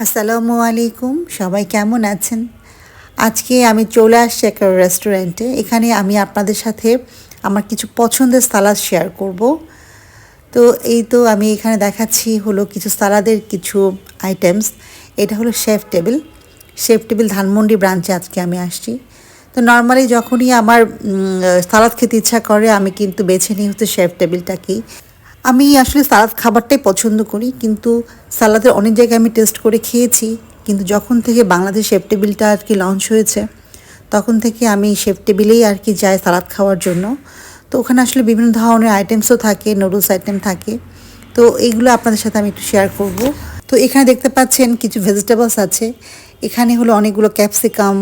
আসসালামু আলাইকুম, সবাই কেমন আছেন? আজকে আমি চলে আসছি একটা রেস্টুরেন্টে। এখানে আমি আপনাদের সাথে আমার কিছু পছন্দের সালাদ শেয়ার করব। তো এই তো আমি এখানে দেখাচ্ছি হলো কিছু সালাদের কিছু আইটেমস। এটা হলো শেফ টেবিল ধানমন্ডি ব্রাঞ্চে আজকে আমি আসছি। তো নর্মালি যখনই আমার সালাদ খেতে ইচ্ছা করে আমি কিন্তু বেছে নিই হচ্ছে শেফ টেবিলটাকেই। আমি আসলে সালাদ খাবারটাই পছন্দ করি, কিন্তু সালাদের অনেক জায়গায় আমি টেস্ট করে খেয়েছি, কিন্তু যখন থেকে বাংলাদেশ শেফ টেবিলটা আর কি লঞ্চ হয়েছে তখন থেকে আমি শেফ টেবিলেই আর কি যাই সালাদ খাওয়ার জন্য। তো ওখানে আসলে বিভিন্ন ধরনের আইটেমসও থাকে, নুডলস আইটেম থাকে। তো এইগুলো আপনাদের সাথে আমি একটু শেয়ার করব। তো এখানে দেখতে পাচ্ছেন কিছু ভেজিটেবলস আছে। এখানে হলো অনেকগুলো ক্যাপসিকাম,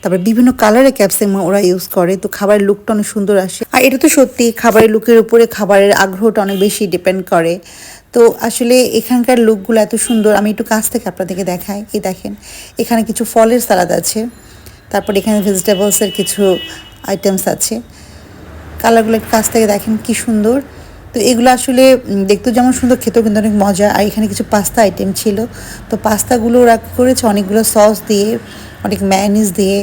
তারপরে বিভিন্ন কালারের ক্যাপসিকাম ওরা ইউজ করে। তো খাবারের লুকটা অনেক সুন্দর আসে, আর এটা তো সত্যি খাবারের লুকের উপরে খাবারের আগ্রহটা অনেক বেশি ডিপেন্ড করে। তো আসলে এখানকার লুকগুলো এত সুন্দর, আমি একটু কাছ থেকে আপনাদেরকে দেখাই। এই দেখেন, এখানে কিছু ফলের সালাদ আছে, তারপর এখানে ভেজিটেবলসের কিছু আইটেমস আছে। কালারগুলো একটু কাছ থেকে দেখেন কি সুন্দর। তো এগুলো আসলে দেখতেও যেমন সুন্দর, খেতেও কিন্তু অনেক মজা। আর এখানে কিছু পাস্তা আইটেম ছিল। তো পাস্তাগুলো ওরা করেছে অনেকগুলো সস দিয়ে, অনেক ম্যায়োনিজ দিয়ে,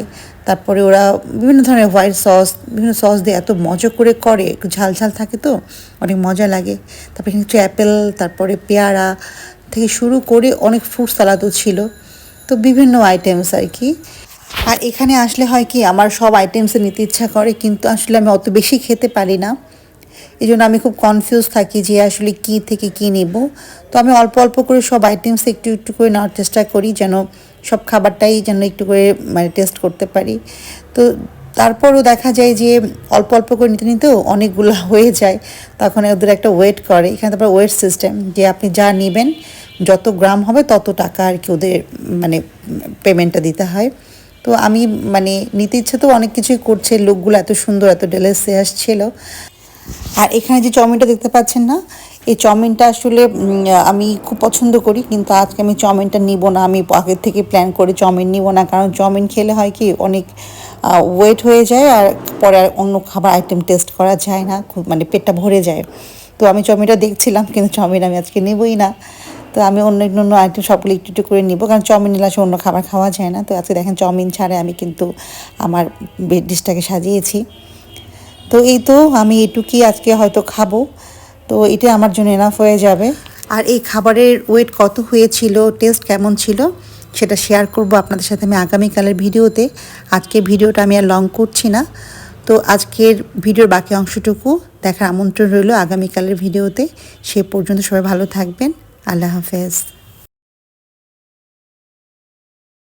তারপরে ওরা বিভিন্ন ধরনের হোয়াইট সস, বিভিন্ন সস দিয়ে এত মজা করে একটু ঝাল ঝাল থাকে, তো অনেক মজা লাগে। তারপরে এখানে কিছু অ্যাপেল, তারপরে পেয়ারা থেকে শুরু করে অনেক ফ্রুট সালাদও ছিল। তো বিভিন্ন আইটেমস আর কি। আর এখানে আসলে হয় কি, আমার সব আইটেমসে নিতে ইচ্ছা করে, কিন্তু আসলে আমি অত বেশি খেতে পারি না। এই জন্য আমি খুব কনফিউজ থাকি যে আসলে কী থেকে কী নেব। তো আমি অল্প অল্প করে সব আইটেমস একটু একটু করে নেওয়ার চেষ্টা করি, যেন সব খাবারটাই যেন একটু করে মানে টেস্ট করতে পারি। তো তারপরও দেখা যায় যে অল্প অল্প করে নিতে নিতেও অনেকগুলো হয়ে যায়। তখন ওদের একটা ওয়েট করে, এখানে তারপর ওয়েট সিস্টেম, যে আপনি যা নেবেন যত গ্রাম হবে তত টাকা আর কি ওদের মানে পেমেন্টটা দিতে হয়। তো আমি মানে নিতে ইচ্ছে তো অনেক কিছুই করছে, লোকগুলো এত সুন্দর, এত ডেলিশিয়াস ছিল। আর এখানে যে চাউমিনটা দেখতে পাচ্ছেন না, এই চাউমিনটা আসলে আমি খুব পছন্দ করি, কিন্তু আজকে আমি চাউমিনটা নিব না। আমি আগের থেকে প্ল্যান করি চাউমিন নিব না, কারণ চাউমিন খেলে হয় কি অনেক ওয়েট হয়ে যায়, আর পরে আর অন্য খাবার আইটেম টেস্ট করা যায় না, খুব মানে পেটটা ভরে যায়। তো আমি চাউমিনটা দেখছিলাম, কিন্তু চাউমিন আমি আজকে নেবই না। তো আমি অন্য অন্য আইটেম সবগুলো একটু একটু করে নিব, কারণ চাউমিন নিলে আসলে অন্য খাবার খাওয়া যায় না। তো আজকে দেখেন চাউমিন ছাড়া আমি কিন্তু আমার ডিশটাকে সাজিয়েছি। তো এই তো আমি এটুকুই আজকে হয়তো খাবো, তো এটা আমার জন্য এনাফ হয়ে যাবে। আর এই খাবারের ওয়েট কত হয়েছিল, টেস্ট কেমন ছিল, সেটা শেয়ার করব আপনাদের সাথে আমি আগামীকালের ভিডিওতে। আজকের ভিডিওটা আমি আর লং করছি না। তো আজকের ভিডিওর বাকি অংশটুকু দেখার আমন্ত্রণ রইল আগামীকালের ভিডিওতে। সে পর্যন্ত সবাই ভালো থাকবেন। আল্লাহ হাফেজ।